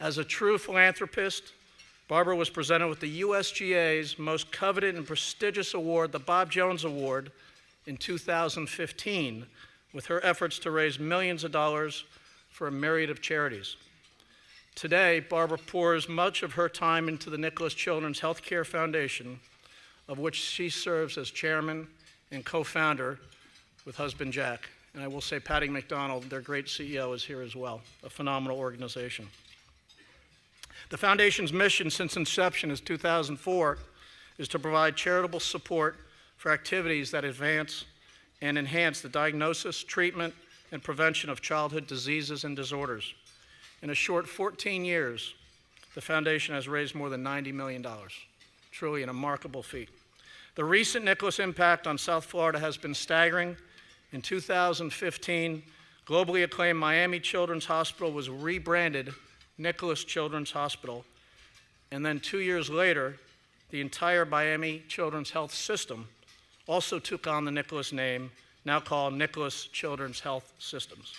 As a true philanthropist, Barbara was presented with the USGA's most coveted and prestigious award, the Bob Jones Award, in 2015, with her efforts to raise millions of dollars for a myriad of charities. Today, Barbara pours much of her time into the Nicholas Children's Healthcare Foundation, of which she serves as chairman and co-founder with husband Jack. And I will say Patty McDonald, their great CEO, is here as well, a phenomenal organization. The foundation's mission since inception in 2004 is to provide charitable support for activities that advance and enhance the diagnosis, treatment, and prevention of childhood diseases and disorders. In a short 14 years, the foundation has raised more than $90 million. Truly a remarkable feat. The recent Nicholas impact on South Florida has been staggering. In 2015, globally acclaimed Miami Children's Hospital was rebranded Nicholas Children's Hospital. And then 2 years later, the entire Miami Children's Health System also took on the Nicholas name, now called Nicholas Children's Health Systems.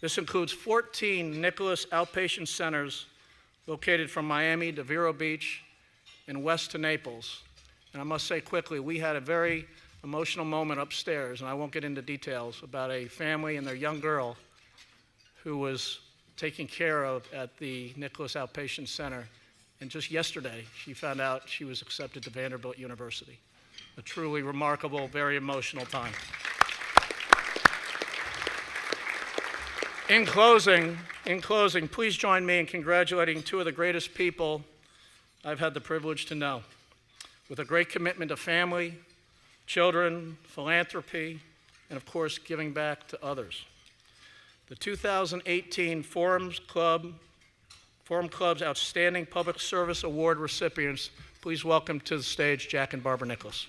This includes 14 Nicholas outpatient centers located from Miami to Vero Beach and west to Naples. And I must say quickly, we had a very emotional moment upstairs, and I won't get into details, about a family and their young girl who was taken care of at the Nicholas Outpatient Center. And just yesterday, she found out she was accepted to Vanderbilt University. A truly remarkable, very emotional time. In closing, please join me in congratulating two of the greatest people I've had the privilege to know, with a great commitment to family, children, philanthropy, and of course, giving back to others. The 2018 Forum Club's Outstanding Public Service Award recipients, please welcome to the stage Jack and Barbara Nicholas.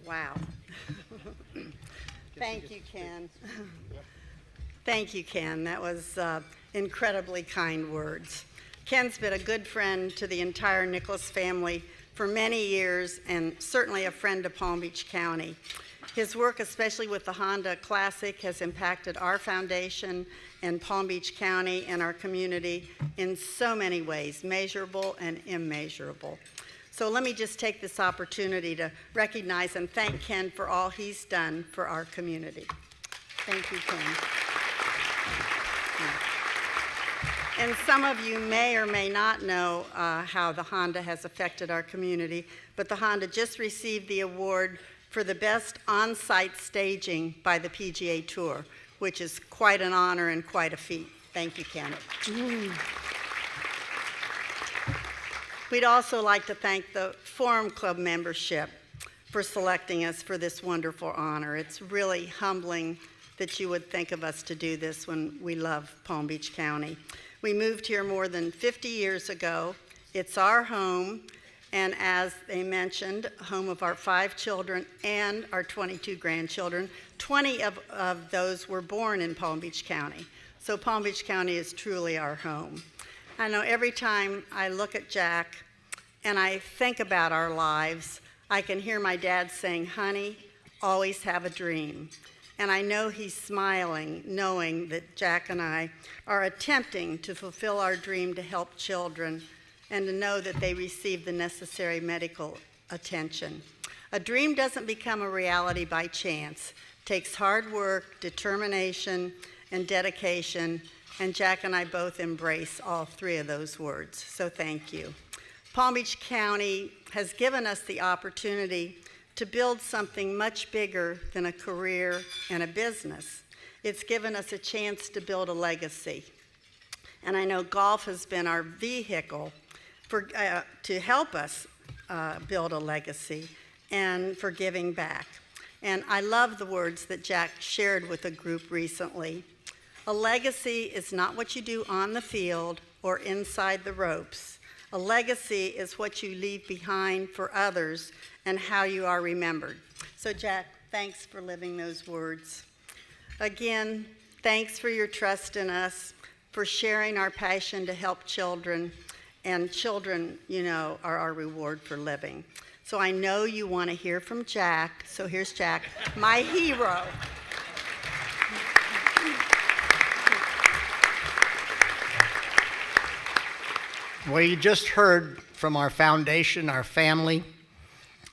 Wow. Thank you, Ken. Thank you, Ken. That was incredibly kind words. Ken's been a good friend to the entire Nicholas family for many years, and certainly a friend to Palm Beach County. His work, especially with the Honda Classic, has impacted our foundation and Palm Beach County and our community in so many ways, measurable and immeasurable. So let me just take this opportunity to recognize and thank Ken for all he's done for our community. Thank you, Ken. And some of you may or may not know how the Honda has affected our community, but the Honda just received the award for the best on-site staging by the PGA Tour, which is quite an honor and quite a feat. Thank you, Ken. We'd also like to thank the Forum Club membership for selecting us for this wonderful honor. It's really humbling that you would think of us to do this when we love Palm Beach County. We moved here more than 50 years ago. It's our home, and as they mentioned, home of our 5 children and our 22 grandchildren. 20 of those were born in Palm Beach County. So Palm Beach County is truly our home. I know every time I look at Jack and I think about our lives, I can hear my dad saying, "Honey, always have a dream." And I know he's smiling, knowing that Jack and I are attempting to fulfill our dream to help children and to know that they receive the necessary medical attention. A dream doesn't become a reality by chance. It takes hard work, determination, and dedication, and Jack and I both embrace all 3 of those words, so thank you. Palm Beach County has given us the opportunity to build something much bigger than a career and a business. It's given us a chance to build a legacy. And I know golf has been our vehicle to help us build a legacy and for giving back. And I love the words that Jack shared with a group recently. A legacy is not what you do on the field or inside the ropes. A legacy is what you leave behind for others and how you are remembered. So Jack, thanks for living those words. Again, thanks for your trust in us, for sharing our passion to help children. And children, you know, are our reward for living. So I know you want to hear from Jack. So here's Jack, my hero. Well, you just heard from our foundation, our family.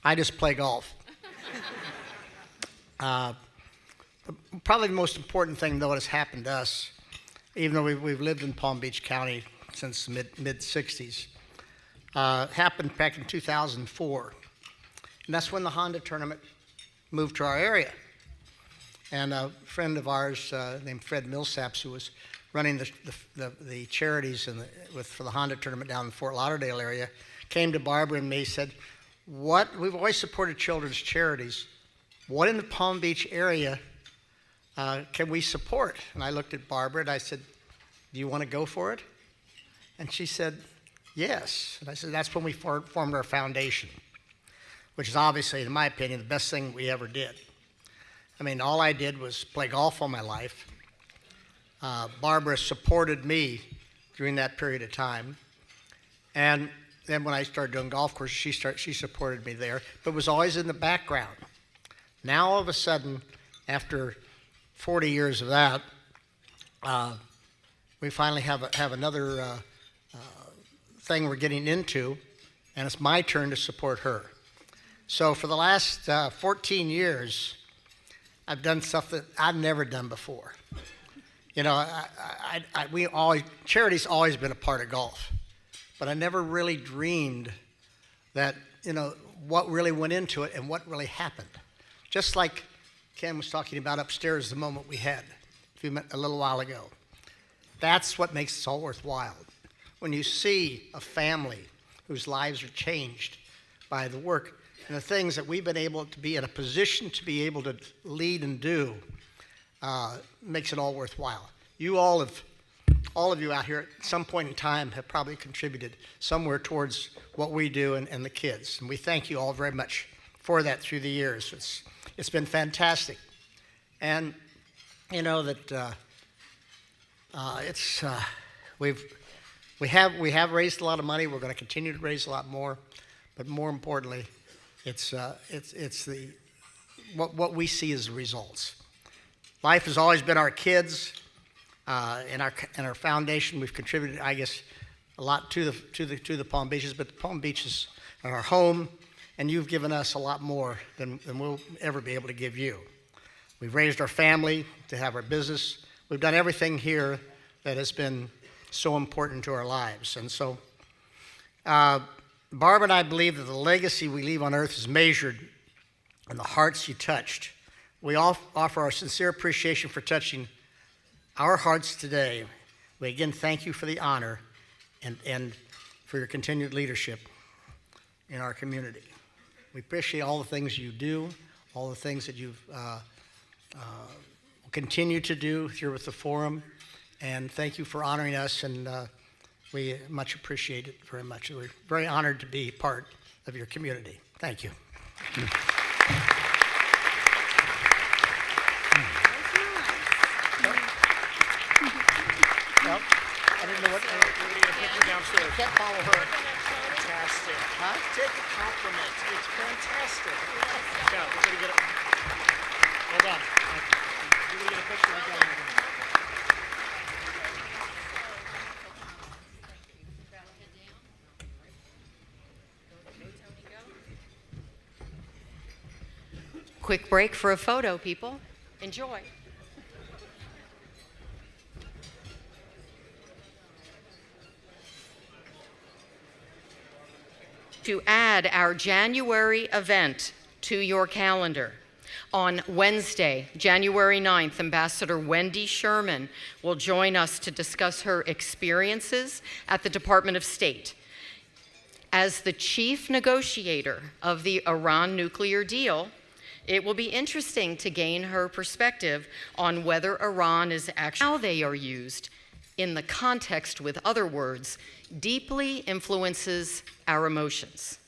I just play golf. Probably the most important thing, though, that has happened to us, even though we've lived in Palm Beach County since the mid-'60s, happened back in 2004. And that's when the Honda tournament moved to our area. And a friend of ours named Fred Millsaps, who was running the charities for the Honda tournament down in the Fort Lauderdale area, came to Barbara and me and said, we've always supported children's charities. What in the Palm Beach area can we support? And I looked at Barbara and I said, do you want to go for it? And she said, yes. And I said, that's when we formed our foundation, which is obviously, in my opinion, the best thing we ever did. I mean, all I did was play golf all my life. Barbara supported me during that period of time. And then when I started doing golf courses, she supported me there, but was always in the background. Now, all of a sudden, after 40 years of that, we finally have another thing we're getting into, and it's my turn to support her. So for the last 14 years, I've done stuff that I've never done before. You know, charity's always been a part of golf, but I never really dreamed that, you know, what really went into it and what really happened. Just like Ken was talking about upstairs, the moment we had a little while ago. That's what makes this all worthwhile. When you see a family whose lives are changed by the work and the things that we've been able to be in a position to be able to lead and do, makes it all worthwhile. You all of you out here at some point in time have probably contributed somewhere towards what we do and the kids. And we thank you all very much for that through the years. It's been fantastic. And you know that we have raised a lot of money. We're going to continue to raise a lot more, but more importantly, it's what we see as the results. Life has always been our kids. In our foundation, we've contributed, I guess, a lot to the Palm Beaches, but the Palm Beaches are our home, and you've given us a lot more than we'll ever be able to give you. We've raised our family to have our business. We've done everything here that has been so important to our lives. And so Barb and I believe that the legacy we leave on earth is measured in the hearts you touched. We offer our sincere appreciation for touching our hearts today. We again thank you for the honor and for your continued leadership in our community. We appreciate all the things you do, all the things that you've continue to do here with the forum, and thank you for honoring us, and we much appreciate it very much. We're very honored to be part of your community. Thank you. Well, I didn't know what to do downstairs. Can't follow her. Fantastic. Huh? Take a compliment. It's fantastic. Yeah, we're going to get it. Hold on. We're going to get a picture right down here. Quick break for a photo, people. Enjoy. To add our January event to your calendar. On Wednesday, January 9th, Ambassador Wendy Sherman will join us to discuss her experiences at the Department of State. As the chief negotiator of the Iran nuclear deal, It will be interesting to gain her perspective on whether Iran is actually how they are used in the context with other words deeply influences our emotions.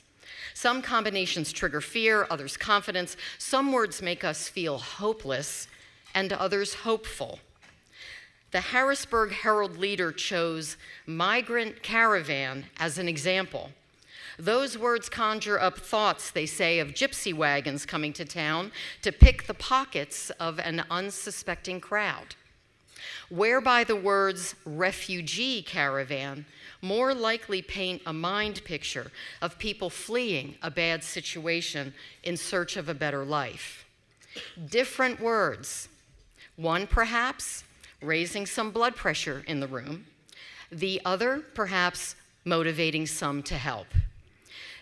Some combinations trigger fear, others confidence. Some words make us feel hopeless, and others hopeful. The Harrisburg Herald Leader chose migrant caravan as an example. Those words conjure up thoughts, they say, of gypsy wagons coming to town to pick the pockets of an unsuspecting crowd. Whereby the words refugee caravan more likely paint a mind picture of people fleeing a bad situation in search of a better life. Different words. One, perhaps, raising some blood pressure in the room. The other, perhaps, motivating some to help.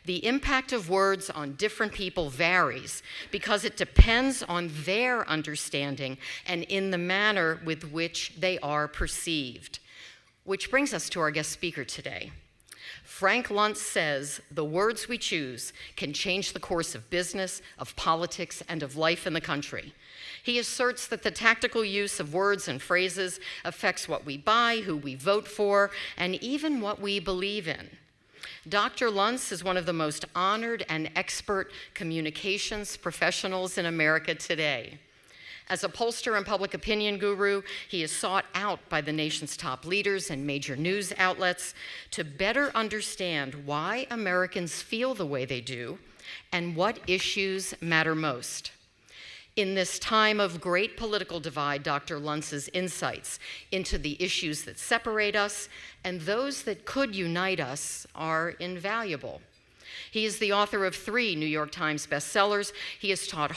The impact of words on different people varies because it depends on their understanding and in the manner with which they are perceived. Which brings us to our guest speaker today. Frank Luntz says the words we choose can change the course of business, of politics, and of life in the country. He asserts that the tactical use of words and phrases affects what we buy, who we vote for, and even what we believe in. Dr. Luntz is one of the most honored and expert communications professionals in America today. As a pollster and public opinion guru, he is sought out by the nation's top leaders and major news outlets to better understand why Americans feel the way they do and what issues matter most. In this time of great political divide, Dr. Luntz's insights into the issues that separate us and those that could unite us are invaluable. He is the author of 3 New York Times bestsellers. He has taught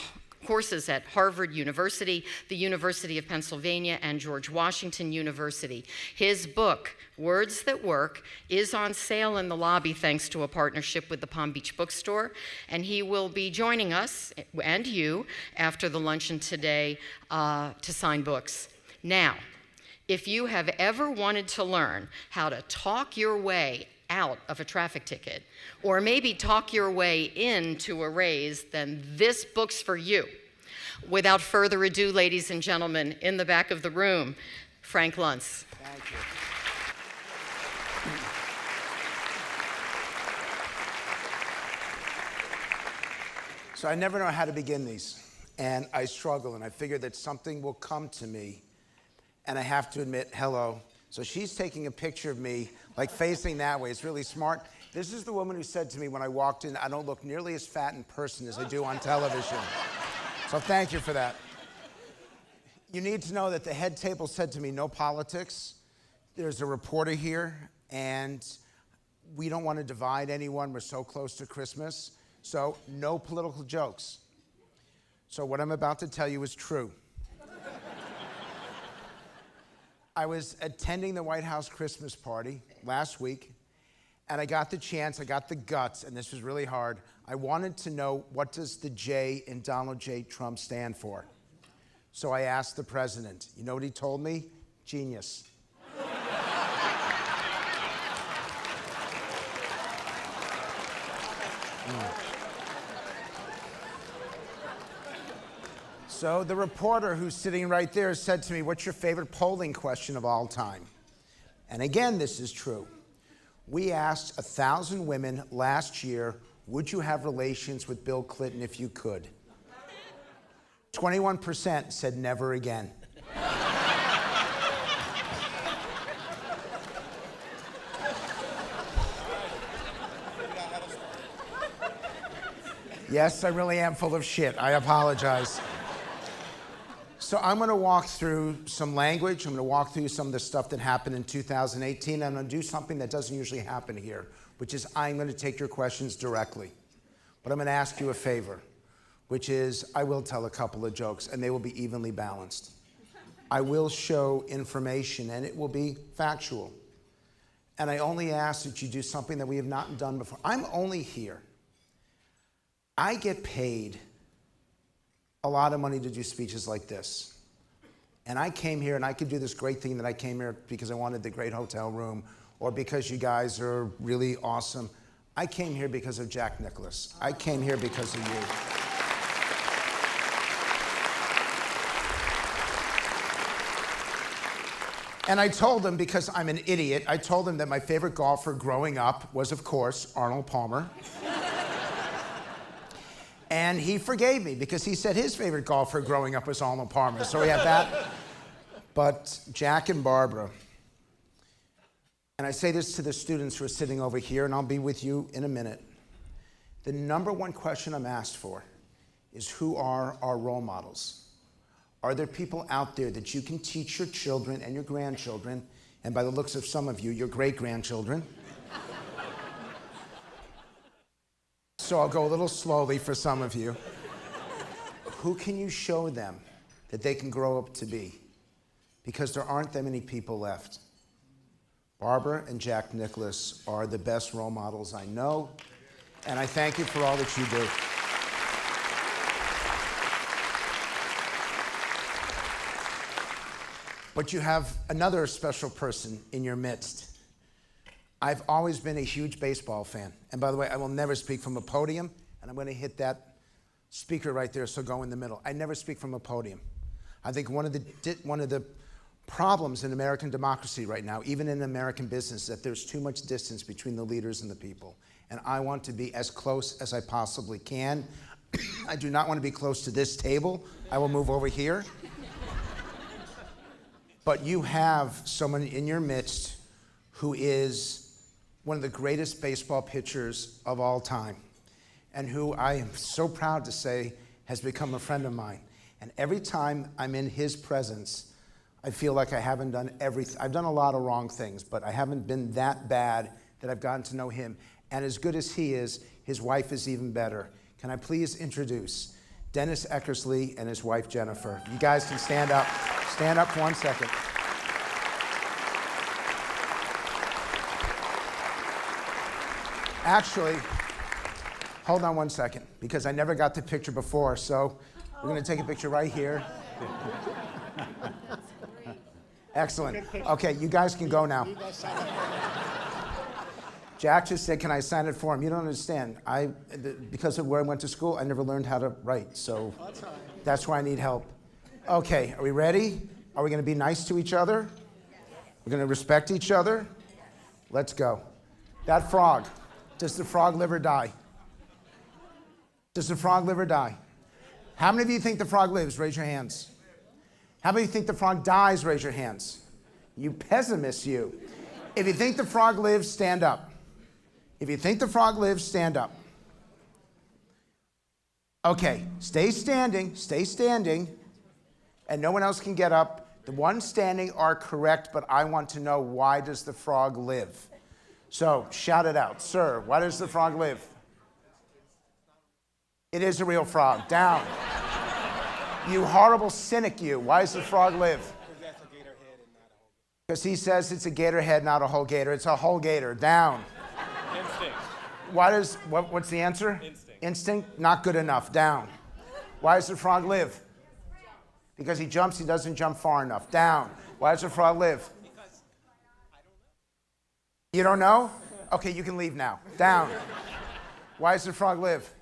courses at Harvard University, the University of Pennsylvania, and George Washington University. His book, Words That Work, is on sale in the lobby thanks to a partnership with the Palm Beach Bookstore, and he will be joining us and you after the luncheon today to sign books. Now, if you have ever wanted to learn how to talk your way out of a traffic ticket, or maybe talk your way into a raise, then this book's for you. Without further ado, ladies and gentlemen, in the back of the room, Frank Luntz. Thank you. So I never know how to begin these, and I struggle, and I figure that something will come to me, and I have to admit, hello. So she's taking a picture of me, like facing that way. It's really smart. This is the woman who said to me when I walked in, I don't look nearly as fat in person as I do on television. So thank you for that. You need to know that the head table said to me, no politics. There's a reporter here, and we don't want to divide anyone. We're so close to Christmas. So no political jokes. So what I'm about to tell you is true. I was attending the White House Christmas party last week, and I got the chance, I got the guts, and this was really hard. I wanted to know, what does the J in Donald J. Trump stand for? So I asked the president. You know what he told me? Genius. So the reporter who's sitting right there said to me, what's your favorite polling question of all time? And again, this is true. We asked 1,000 women last year, would you have relations with Bill Clinton if you could? 21% said never again. Yes, I really am full of shit. I apologize. So I'm going to walk through some language. I'm going to walk through some of the stuff that happened in 2018. I'm going to do something that doesn't usually happen here, which is I'm going to take your questions directly. But I'm going to ask you a favor, which is I will tell a couple of jokes, and they will be evenly balanced. I will show information, and it will be factual. And I only ask that you do something that we have not done before. I'm only here. I get paid a lot of money to do speeches like this. And I came here, and I could do this great thing that I came here because I wanted the great hotel room, or because you guys are really awesome. I came here because of Jack Nicklaus. I came here because of you. And I told him, because I'm an idiot, I told him that my favorite golfer growing up was, of course, Arnold Palmer. And he forgave me because he said his favorite golfer growing up was Arnold Palmer. So we have that. But Jack and Barbara, and I say this to the students who are sitting over here, and I'll be with you in a minute. The number one question I'm asked for is, who are our role models? Are there people out there that you can teach your children and your grandchildren, and by the looks of some of you, your great-grandchildren? So I'll go a little slowly for some of you. Who can you show them that they can grow up to be? Because there aren't that many people left. Barbara and Jack Nicklaus are the best role models I know, and I thank you for all that you do. But you have another special person in your midst. I've always been a huge baseball fan. And by the way, I will never speak from a podium, and I'm going to hit that speaker right there, so go in the middle. I never speak from a podium. I think one of the problems in American democracy right now, even in American business, is that there's too much distance between the leaders and the people. And I want to be as close as I possibly can. I do not want to be close to this table. I will move over here. But you have someone in your midst who is one of the greatest baseball pitchers of all time, and who I am so proud to say has become a friend of mine. And every time I'm in his presence, I feel like I haven't done everything. I've done a lot of wrong things, but I haven't been that bad that I've gotten to know him. And as good as he is, his wife is even better. Can I please introduce Dennis Eckersley and his wife, Jennifer? You guys can stand up. Stand up for 1 second. Actually, hold on 1 second, because I never got the picture before, so we're going to take a picture right here. Excellent. Okay, you guys can go now. Jack just said, can I sign it for him? You don't understand. Because of where I went to school, I never learned how to write, so that's why I need help. Okay, are we ready? Are we going to be nice to each other? We're going to respect each other? Let's go. That frog. Does the frog live or die? Does the frog live or die? How many of you think the frog lives? Raise your hands. How many of you think the frog dies? Raise your hands. You pessimists, you. If you think the frog lives, stand up. If you think the frog lives, stand up. Okay, stay standing, and no one else can get up. The ones standing are correct, but I want to know, why does the frog live? So, shout it out. Sir, why does the frog live? It is a real frog. Down. You horrible cynic, you. Why does the frog live? Because he says it's a gator head, not a whole gator. It's a whole gator. Down. Instinct. Why does, what's the answer? Instinct. Instinct? Not good enough. Down. Why does the frog live? Because he jumps, he doesn't jump far enough. Down. Why does the frog live? You don't know? Okay, you can leave now. Down. Why does the frog live?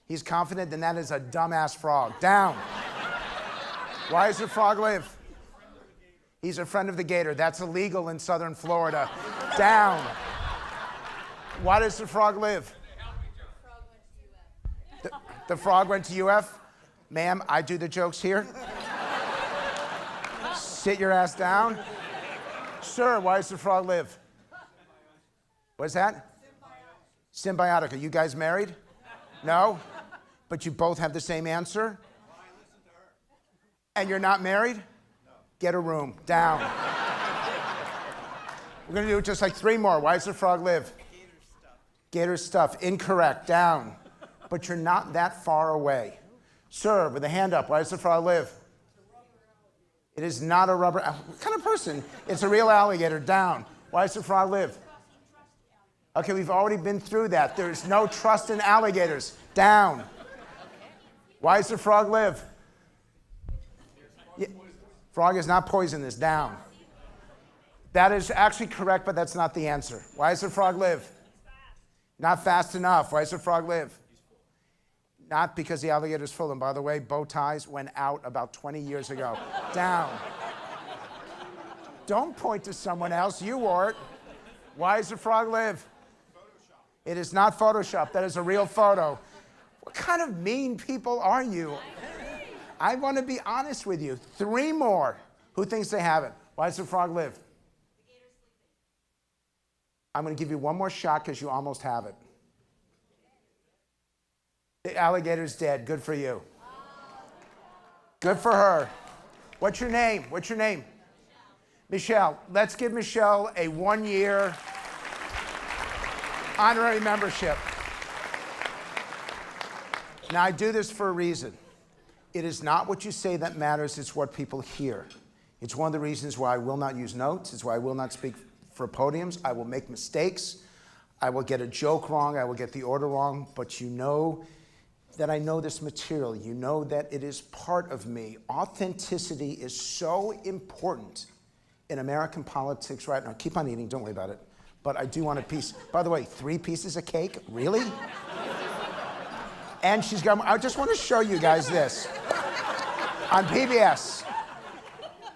He's confident, then that is a dumbass frog. Down. Why does the frog live? He's a friend of the gator. That's illegal in southern Florida. Down. Why does the frog live? The frog went to UF? Ma'am, I do the jokes here. Sit your ass down. Sir, why does the frog live? What's that? Symbiotic. Are you guys married? No? But you both have the same answer? And you're not married? No. Get a room. Down. We're going to do just like 3 more. Why does the frog live? Gator stuff. Incorrect. Down. But you're not that far away. Sir, with a hand up, why does the frog live? It is not a rubber. What kind of person? It's a real alligator. Down. Why does the frog live? Okay, we've already been through that. There's no trust in alligators. Down. Why does the frog live? Yeah. Frog is not poisonous. Down. That is actually correct, but that's not the answer. Why does the frog live? Not fast enough. Why does the frog live? Not because the alligator's full. And by the way, bow ties went out about 20 years ago. Down. Don't point to someone else. You wore it. Why does the frog live? It is not Photoshop. That is a real photo. What kind of mean people are you? I want to be honest with you. 3 more. Who thinks they have it? Why does the frog live? I'm going to give you one more shot because you almost have it. The alligator's dead. Good for you. Good for her. What's your name? What's your name? Michelle. Let's give Michelle a 1-year honorary membership. Now, I do this for a reason. It is not what you say that matters, it's what people hear. It's one of the reasons why I will not use notes. It's why I will not speak for podiums. I will make mistakes. I will get a joke wrong. I will get the order wrong. But you know that I know this material. You know that it is part of me. Authenticity is so important in American politics right now. Keep on eating, don't worry about it. But I do want a piece. By the way, 3 pieces of cake? Really? And she's got, I just want to show you guys this on PBS.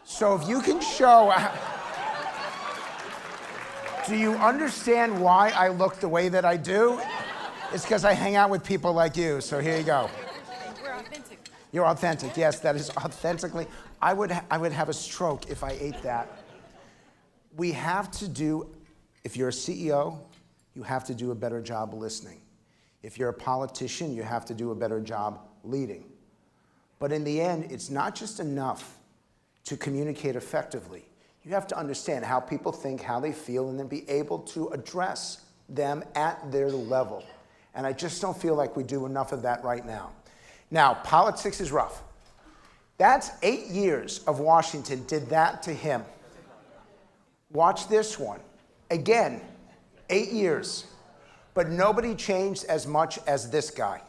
So if you can show, do you understand why I look the way that I do? It's because I hang out with people like you, so here you go. We're authentic. You're authentic, yes, that is authentically. I would have a stroke if I ate that. We have to do, if you're a CEO, you have to do a better job listening. If you're a politician, you have to do a better job leading. But in the end, it's not just enough to communicate effectively. You have to understand how people think, how they feel, and then be able to address them at their level. And I just don't feel like we do enough of that right now. Now, politics is rough. That's 8 years of Washington did that to him. Watch this one. Again, 8 years. But nobody changed as much as this guy.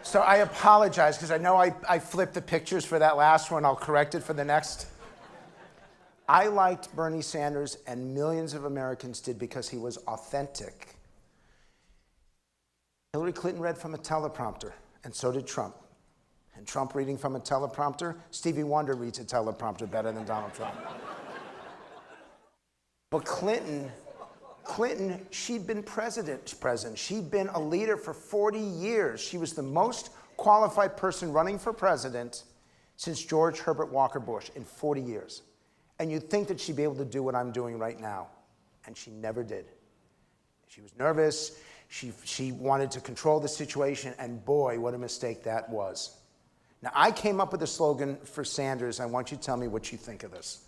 So I apologize, because I know I flipped the pictures for that last one. I'll correct it for the next. I liked Bernie Sanders, and millions of Americans did, because he was authentic. Hillary Clinton read from a teleprompter, and so did Trump. And Trump reading from a teleprompter, Stevie Wonder reads a teleprompter better than Donald Trump. But Clinton, she'd been president. She'd been a leader for 40 years. She was the most qualified person running for president since George Herbert Walker Bush in 40 years. And you'd think that she'd be able to do what I'm doing right now. And she never did. She was nervous. She wanted to control the situation. And boy, what a mistake that was. Now, I came up with a slogan for Sanders. I want you to tell me what you think of this.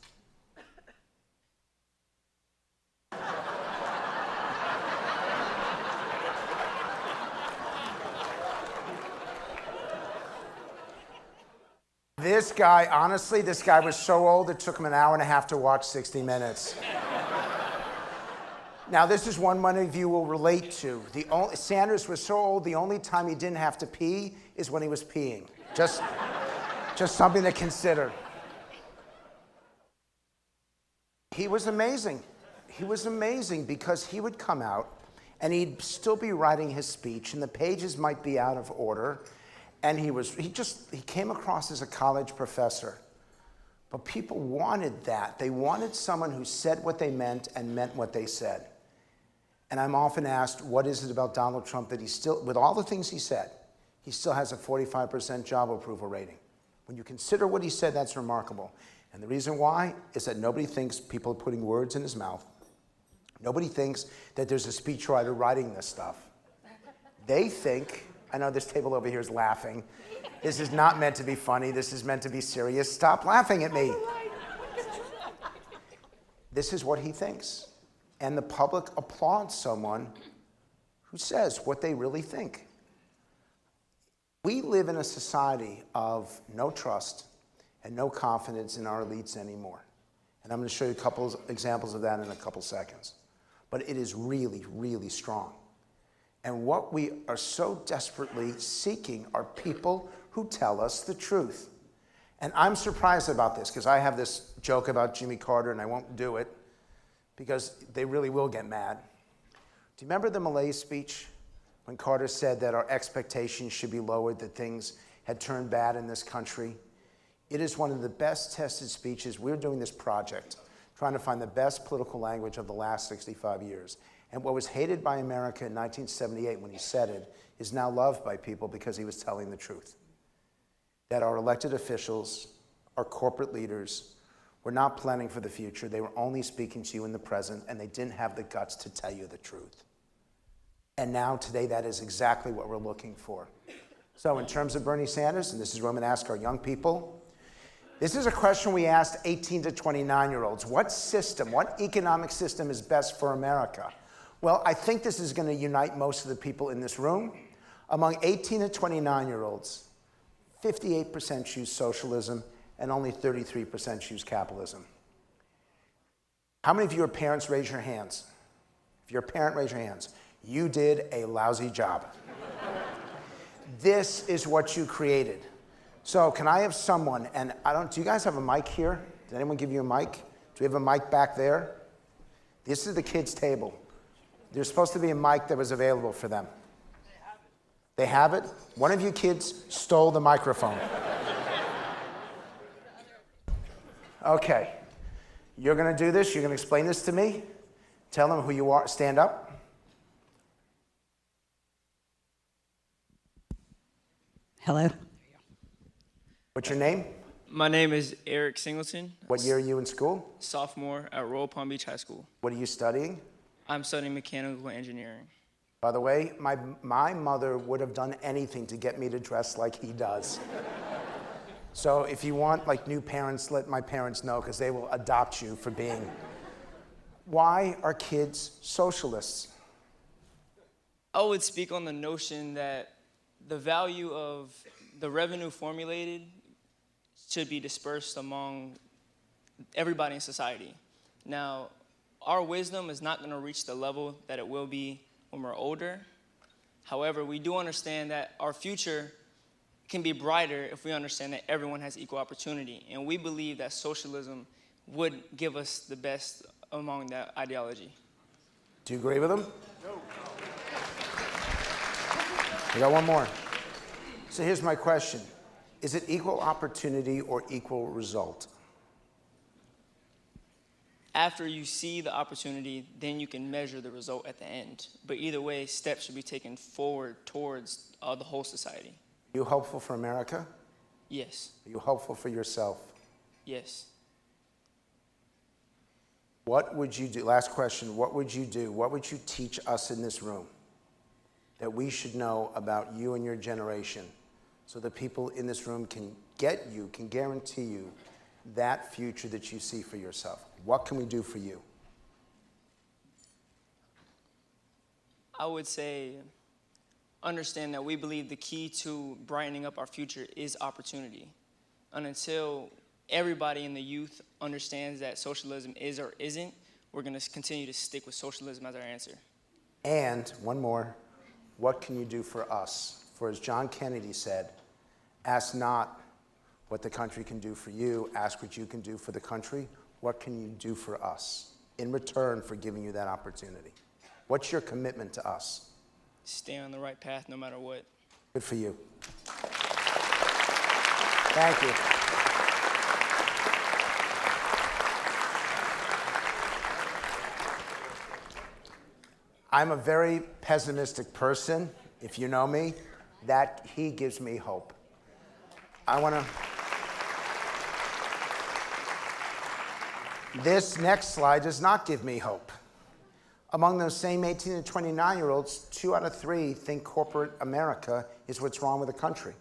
This guy, honestly, this guy was so old it took him an hour and a half to watch 60 Minutes. Now, this is one many of you will relate to. Sanders was so old, the only time he didn't have to pee is when he was peeing. Just something to consider. He was amazing. He was amazing because he would come out and he'd still be writing his speech and the pages might be out of order. And he came across as a college professor. But people wanted that. They wanted someone who said what they meant and meant what they said. And I'm often asked, what is it about Donald Trump that he still, with all the things he said, he still has a 45% job approval rating. When you consider what he said, that's remarkable. And the reason why is that nobody thinks people are putting words in his mouth. Nobody thinks that there's a speechwriter writing this stuff. They think, I know this table over here is laughing. This is not meant to be funny. This is meant to be serious. Stop laughing at me. This is what he thinks. And the public applauds someone who says what they really think. We live in a society of no trust and no confidence in our elites anymore. And I'm going to show you a couple of examples of that in a couple seconds. But it is really, really strong. And what we are so desperately seeking are people who tell us the truth. And I'm surprised about this, because I have this joke about Jimmy Carter, and I won't do it, because they really will get mad. Do you remember the Malaise speech? when Carter said that our expectations should be lowered, that things had turned bad in this country. It is one of the best tested speeches. We're doing this project, trying to find the best political language of the last 65 years. And what was hated by America in 1978 when he said it is now loved by people because he was telling the truth. That our elected officials, our corporate leaders, were not planning for the future. They were only speaking to you in the present, and they didn't have the guts to tell you the truth. And now, today, that is exactly what we're looking for. So in terms of Bernie Sanders, and this is where I'm going to ask our young people, this is a question we asked 18 to 29-year-olds. What system, what economic system is best for America? Well, I think this is going to unite most of the people in this room. Among 18 to 29-year-olds, 58% choose socialism and only 33% choose capitalism. How many of you are parents? Raise your hands. If you're a parent, raise your hands. You did a lousy job. This is what you created. So can I have someone, and do you guys have a mic here? Did anyone give you a mic? Do we have a mic back there? This is the kids' table. There's supposed to be a mic that was available for them. They have it? One of you kids stole the microphone. Okay. You're going to do this. You're going to explain this to me. Tell them who you are. Stand up. Hello. What's your name? My name is Eric Singleton. What year are you in school? Sophomore at Royal Palm Beach High School. What are you studying? I'm studying mechanical engineering. By the way, my mother would have done anything to get me to dress like he does. So if you want like new parents, let my parents know because they will adopt you for being. Why are kids socialists? I would speak on the notion that the value of the revenue formulated should be dispersed among everybody in society. Now, our wisdom is not going to reach the level that it will be when we're older. However, we do understand that our future can be brighter if we understand that everyone has equal opportunity. And we believe that socialism would give us the best among that ideology. Do you agree with him? No. I got one more. So here's my question. Is it equal opportunity or equal result? After you see the opportunity, then you can measure the result at the end. But either way, steps should be taken forward towards the whole society. Are you hopeful for America? Yes. Are you hopeful for yourself? Yes. What would you do? Last question. What would you do? What would you teach us in this room that we should know about you and your generation so that people in this room can guarantee you that future that you see for yourself? What can we do for you? I would say understand that we believe the key to brightening up our future is opportunity. And until everybody in the youth understands that socialism is or isn't, we're going to continue to stick with socialism as our answer. And one more, what can you do for us? For as John Kennedy said, ask not what the country can do for you, ask what you can do for the country. What can you do for us in return for giving you that opportunity? What's your commitment to us? Stay on the right path no matter what. Good for you. Thank you. I'm a very pessimistic person. If you know me, that he gives me hope. This next slide does not give me hope. Among those same 18 to 29-year-olds, 2 out of 3 think corporate America is what's wrong with the country.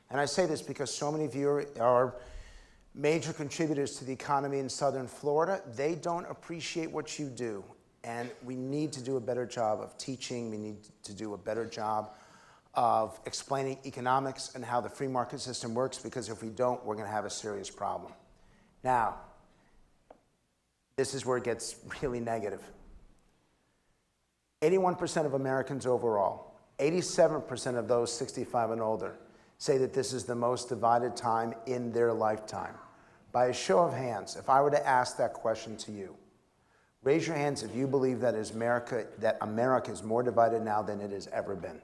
And I say this because so many of you are major contributors to the economy in Southern Florida. They don't appreciate what you do. And we need to do a better job of teaching. We need to do a better job of explaining economics and how the free market system works, because if we don't, we're going to have a serious problem. Now, this is where it gets really negative. 81% of Americans overall, 87% of those 65 and older, say that this is the most divided time in their lifetime. By a show of hands, if I were to ask that question to you, Raise your hands if you believe that America is more divided now than it has ever been.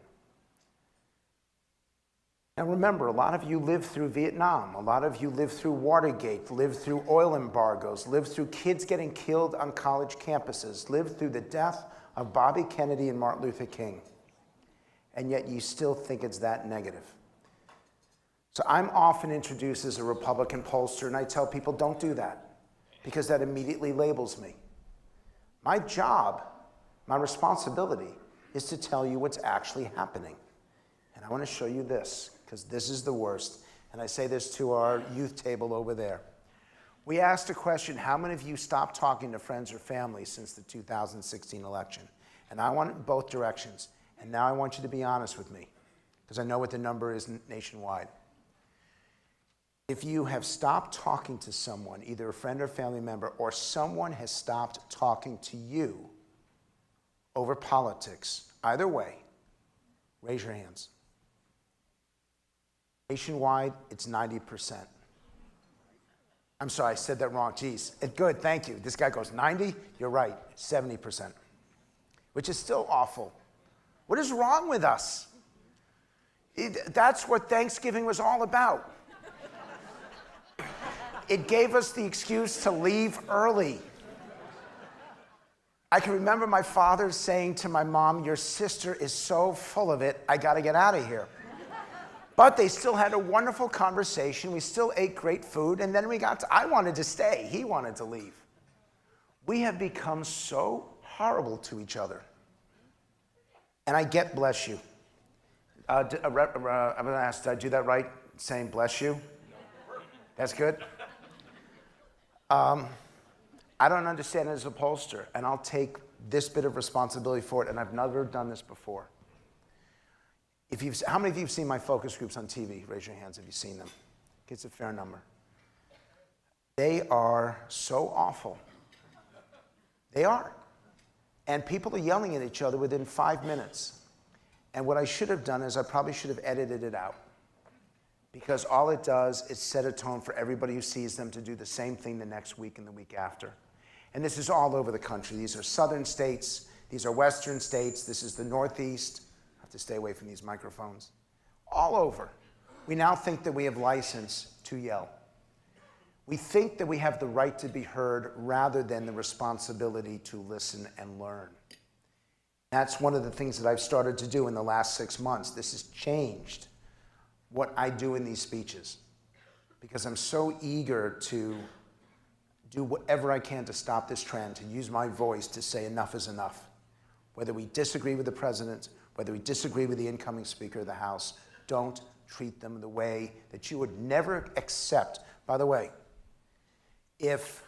Now remember, a lot of you lived through Vietnam. A lot of you lived through Watergate, lived through oil embargoes, lived through kids getting killed on college campuses, lived through the death of Bobby Kennedy and Martin Luther King. And yet you still think it's that negative. So I'm often introduced as a Republican pollster, and I tell people, don't do that, because that immediately labels me. My job, my responsibility, is to tell you what's actually happening. And I want to show you this, because this is the worst. And I say this to our youth table over there. We asked a question, how many of you stopped talking to friends or family since the 2016 election? And I want it in both directions. And now I want you to be honest with me, because I know what the number is nationwide. If you have stopped talking to someone, either a friend or family member, or someone has stopped talking to you over politics, either way, raise your hands. Nationwide, it's 90%. I'm sorry, I said that wrong. Geez. Good, thank you. This guy goes 90? You're right, 70%, which is still awful. What is wrong with us? That's what Thanksgiving was all about. It gave us the excuse to leave early. I can remember my father saying to my mom, your sister is so full of it, I gotta get out of here. But they still had a wonderful conversation. We still ate great food. And then I wanted to stay. He wanted to leave. We have become so horrible to each other. And I get bless you. I'm going to ask, did I do that right? Saying bless you? That's good? I don't understand it as a pollster. And I'll take this bit of responsibility for it. And I've never done this before. How many of you have seen my focus groups on TV? Raise your hands if you've seen them. It's a fair number. They are so awful. They are. And people are yelling at each other within 5 minutes. And what I should have done is I probably should have edited it out. Because all it does is set a tone for everybody who sees them to do the same thing the next week and the week after. And this is all over the country. These are southern states. These are western states. This is the Northeast. To stay away from these microphones. All over. We now think that we have license to yell. We think that we have the right to be heard rather than the responsibility to listen and learn. That's one of the things that I've started to do in the last 6 months. This has changed what I do in these speeches because I'm so eager to do whatever I can to stop this trend, to use my voice to say enough is enough. Whether we disagree with the president, whether we disagree with the incoming Speaker of the House, don't treat them the way that you would never accept. By the way, if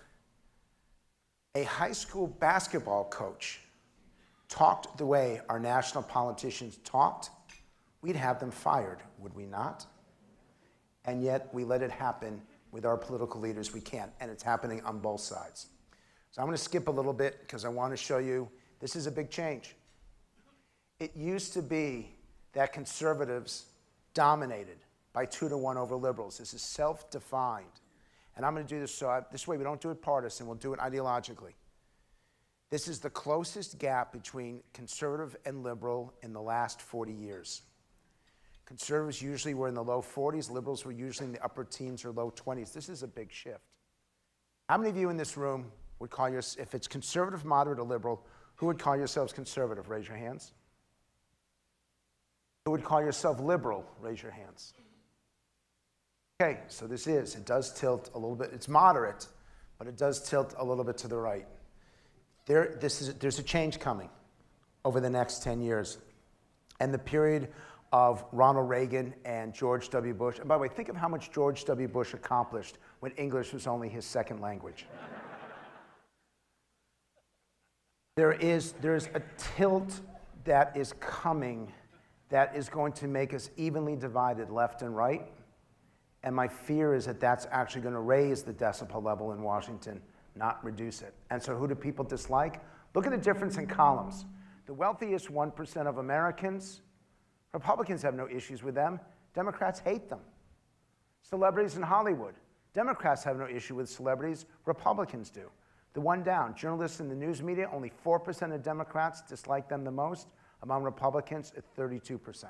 a high school basketball coach talked the way our national politicians talked, we'd have them fired, would we not? And yet we let it happen with our political leaders. We can't, and it's happening on both sides. So I'm going to skip a little bit because I want to show you this is a big change. It used to be that conservatives dominated by 2-to-1 over liberals. This is self-defined. And I'm going to do this this way we don't do it partisan, we'll do it ideologically. This is the closest gap between conservative and liberal in the last 40 years. Conservatives usually were in the low 40s, liberals were usually in the upper teens or low 20s. This is a big shift. How many of you in this room would call yourself, if it's conservative, moderate, or liberal, who would call yourselves conservative? Raise your hands. Who would call yourself liberal? Raise your hands. Okay, so it does tilt a little bit. It's moderate, but it does tilt a little bit to the right. There's a change coming over the next 10 years. And the period of Ronald Reagan and George W. Bush, and by the way, think of how much George W. Bush accomplished when English was only his second language. There's a tilt that is coming that is going to make us evenly divided left and right. And my fear is that that's actually going to raise the decibel level in Washington, not reduce it. And so who do people dislike? Look at the difference in columns. The wealthiest 1% of Americans, Republicans have no issues with them. Democrats hate them. Celebrities in Hollywood, Democrats have no issue with celebrities. Republicans do. The one down, journalists in the news media, only 4% of Democrats dislike them the most. Among Republicans, it's 32%.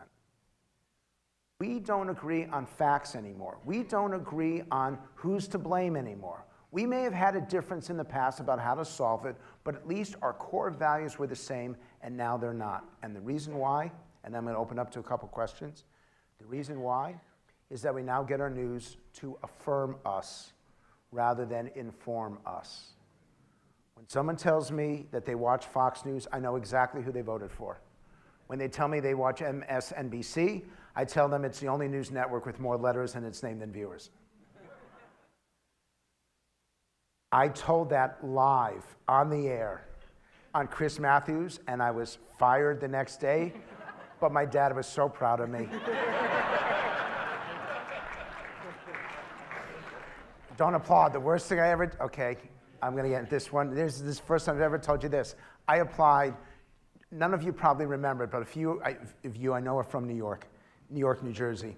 We don't agree on facts anymore. We don't agree on who's to blame anymore. We may have had a difference in the past about how to solve it, but at least our core values were the same, and now they're not. And the reason why, and I'm going to open up to a couple questions, the reason why is that we now get our news to affirm us rather than inform us. When someone tells me that they watch Fox News, I know exactly who they voted for. When they tell me they watch MSNBC, I tell them it's the only news network with more letters in its name than viewers. I told that live on the air on Chris Matthews, and I was fired the next day, but my dad was so proud of me. Don't applaud. The worst thing I ever, okay, I'm gonna get this one. This is the first time I've ever told you this. I applied, none of you probably remember it, but if you I know are from New York, New Jersey.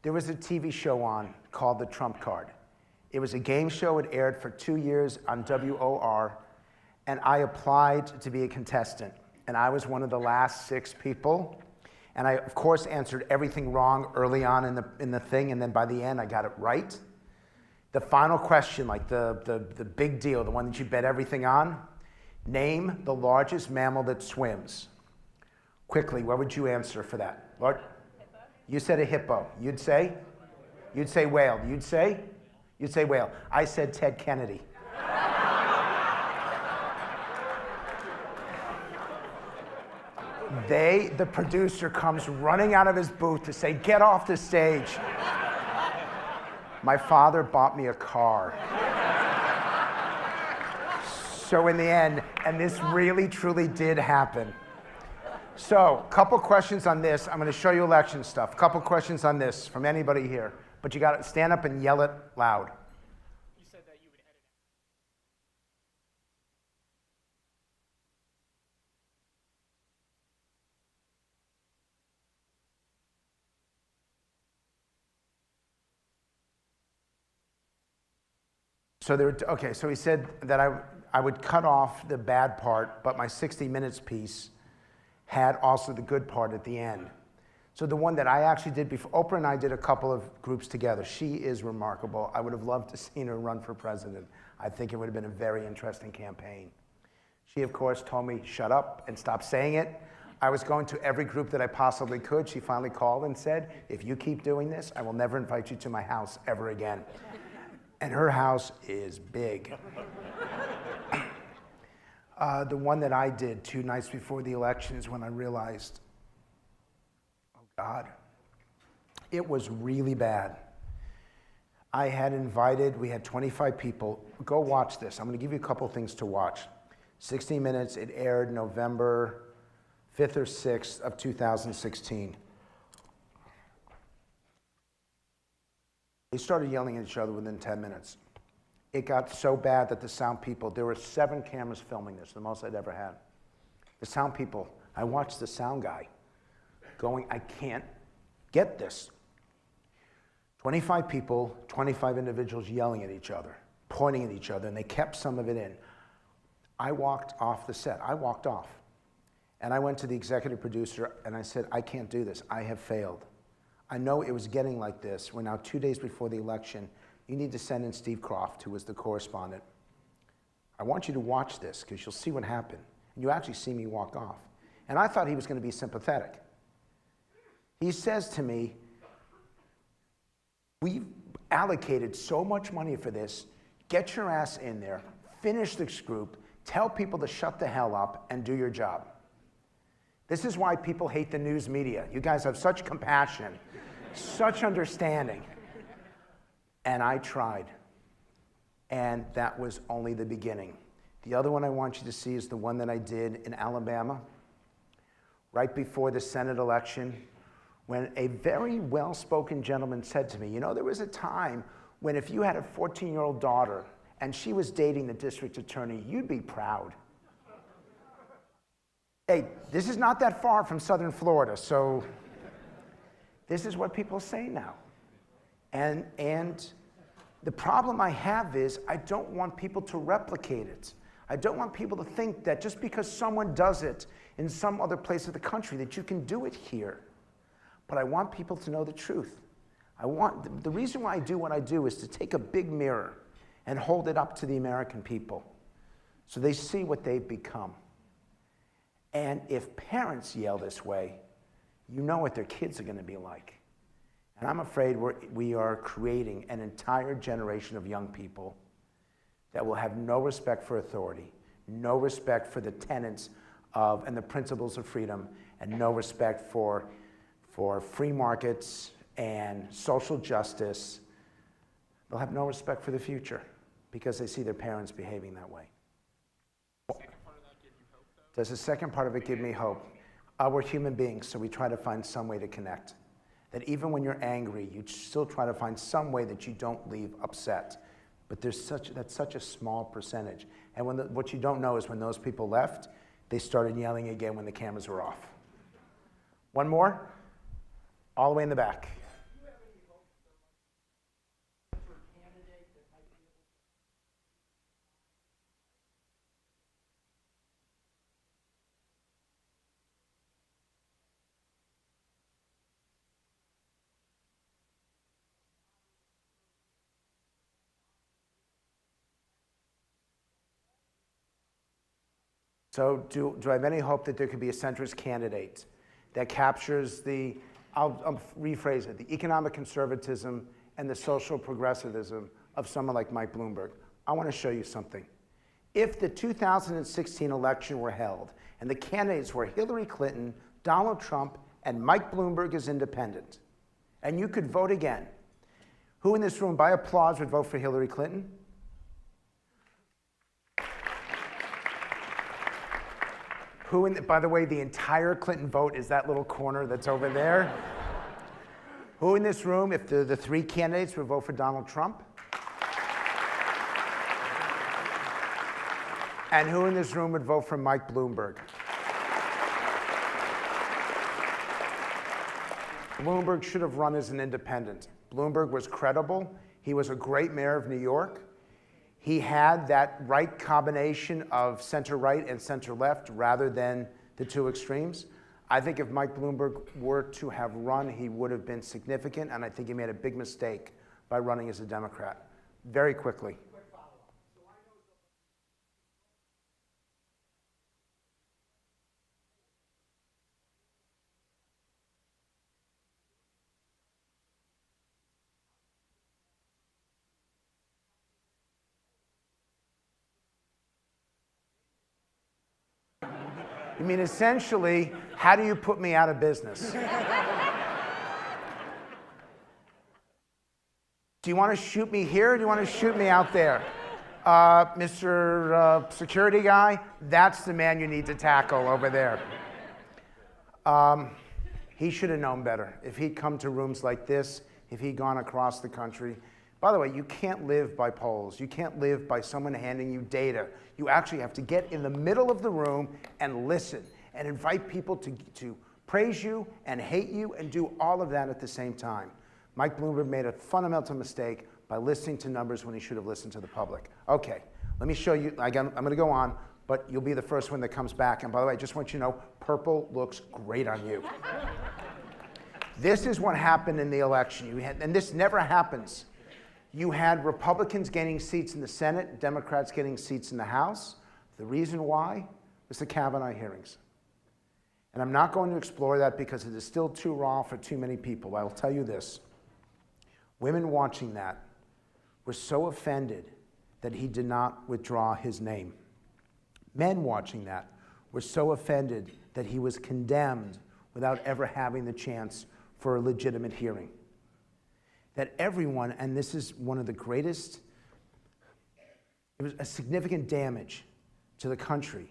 There was a TV show on called The Trump Card. It was a game show. It aired for 2 years on WOR, and I applied to be a contestant. And I was one of the last 6 people. And I, of course, answered everything wrong early on in the thing, and then by the end, I got it right. The final question, like the big deal, the one that you bet everything on, name the largest mammal that swims. Quickly, what would you answer for that? You said a hippo. You'd say? You'd say whale. You'd say? You'd say whale. I said Ted Kennedy. The producer comes running out of his booth to say, get off the stage. My father bought me a car. So in the end, and this really, truly did happen. So, couple questions on this. I'm going to show you election stuff. Couple questions on this from anybody here. But you got to stand up and yell it loud. You said that you would edit So he said that I would cut off the bad part, but my 60 Minutes piece had also the good part at the end. So the one that I actually did before, Oprah and I did a couple of groups together. She is remarkable. I would have loved to seen her run for president. I think it would have been a very interesting campaign. She, of course, told me, shut up and stop saying it. I was going to every group that I possibly could. She finally called and said, if you keep doing this, I will never invite you to my house ever again. And her house is big. The one that I did 2 nights before the election is when I realized, oh God, it was really bad. I had invited, we had 25 people. Go watch this. I'm going to give you a couple things to watch. 60 Minutes, it aired November 5th or 6th of 2016. They started yelling at each other within 10 minutes. It got so bad that the sound people, there were 7 cameras filming this, the most I'd ever had. The sound people, I watched the sound guy going, I can't get this. 25 people, 25 individuals yelling at each other, pointing at each other, and they kept some of it in. I walked off the set. I walked off. And I went to the executive producer and I said, I can't do this. I have failed. I know it was getting like this. We're now 2 days before the election. You need to send in Steve Croft, who was the correspondent. I want you to watch this because you'll see what happened. And you actually see me walk off. And I thought he was going to be sympathetic. He says to me, we've allocated so much money for this. Get your ass in there, finish this group, tell people to shut the hell up and do your job. This is why people hate the news media. You guys have such compassion, such understanding. And I tried. And that was only the beginning. The other one I want you to see is the one that I did in Alabama, right before the Senate election, when a very well-spoken gentleman said to me, you know, there was a time when if you had a 14-year-old daughter and she was dating the district attorney, you'd be proud. Hey, this is not that far from Southern Florida, so this is what people say now. And The problem I have is I don't want people to replicate it. I don't want people to think that just because someone does it in some other place of the country that you can do it here. But I want people to know the truth. The reason why I do what I do is to take a big mirror and hold it up to the American people so they see what they've become. And if parents yell this way, you know what their kids are going to be like. And I'm afraid we are creating an entire generation of young people that will have no respect for authority, no respect for the tenets of and the principles of freedom, and no respect for free markets and social justice. They'll have no respect for the future because they see their parents behaving that way. Does the second part of it give me hope? We're human beings, so we try to find some way to connect. That even when you're angry, you still try to find some way that you don't leave upset. But that's such a small percentage. And what you don't know is when those people left, they started yelling again when the cameras were off. One more, all the way in the back. So do I have any hope that there could be a centrist candidate that captures I'll rephrase it, the economic conservatism and the social progressivism of someone like Mike Bloomberg? I want to show you something. If the 2016 election were held and the candidates were Hillary Clinton, Donald Trump, and Mike Bloomberg as independent, and you could vote again, who in this room, by applause, would vote for Hillary Clinton? By the way, the entire Clinton vote is that little corner that's over there. Who in this room, if the three candidates, would vote for Donald Trump? And who in this room would vote for Mike Bloomberg? Bloomberg should have run as an independent. Bloomberg was credible. He was a great mayor of New York. He had that right combination of center-right and center-left rather than the two extremes. I think if Mike Bloomberg were to have run, he would have been significant, and I think he made a big mistake by running as a Democrat. Very quickly. You mean essentially, how do you put me out of business? Do you want to shoot me here or do you want to shoot me out there? Mr. Security guy, that's the man you need to tackle over there. He should have known better. If he'd come to rooms like this, if he'd gone across the country. By the way, you can't live by polls. You can't live by someone handing you data. You actually have to get in the middle of the room and listen and invite people to praise you and hate you and do all of that at the same time. Mike Bloomberg made a fundamental mistake by listening to numbers when he should have listened to the public. Okay, let me show you. Again, I'm going to go on, but you'll be the first one that comes back. And by the way, I just want you to know, purple looks great on you. This is what happened in the election. And this never happens. You had Republicans gaining seats in the Senate, Democrats getting seats in the House. The reason why was the Kavanaugh hearings. And I'm not going to explore that because it is still too raw for too many people. I will tell you this. Women watching that were so offended that he did not withdraw his name. Men watching that were so offended that he was condemned without ever having the chance for a legitimate hearing. That everyone, and this is one of the greatest, it was a significant damage to the country,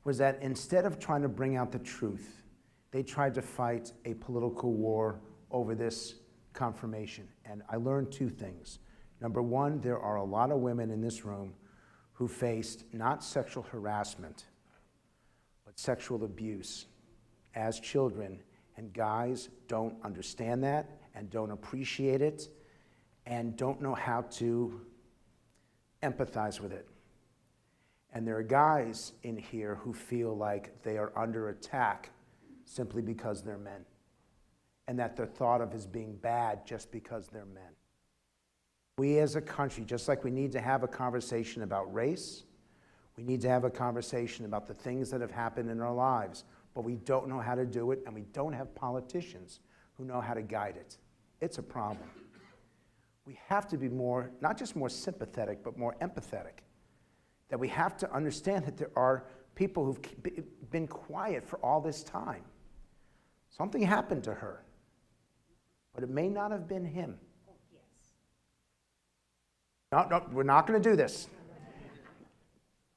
was that instead of trying to bring out the truth, they tried to fight a political war over this confirmation. And I learned two things. Number one, there are a lot of women in this room who faced not sexual harassment, but sexual abuse as children, and guys don't understand that and don't appreciate it, and don't know how to empathize with it. And there are guys in here who feel like they are under attack simply because they're men, and that they're thought of as being bad just because they're men. We as a country, just like we need to have a conversation about race, we need to have a conversation about the things that have happened in our lives, but we don't know how to do it, and we don't have politicians who know how to guide it. It's a problem. We have to be more, not just more sympathetic, but more empathetic. That we have to understand that there are people who've been quiet for all this time. Something happened to her, but it may not have been him. No, we're not going to do this.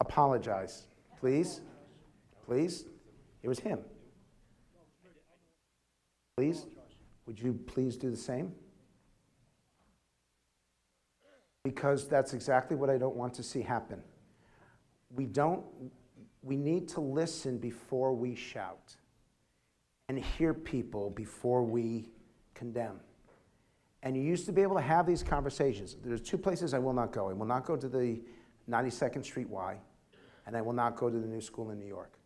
Apologize, please. Please. It was him. Please, would you please do the same? Because that's exactly what I don't want to see happen. We need to listen before we shout and hear people before we condemn. And you used to be able to have these conversations. There's two places I will not go. I will not go to the 92nd Street Y, and I will not go to the New School in New York.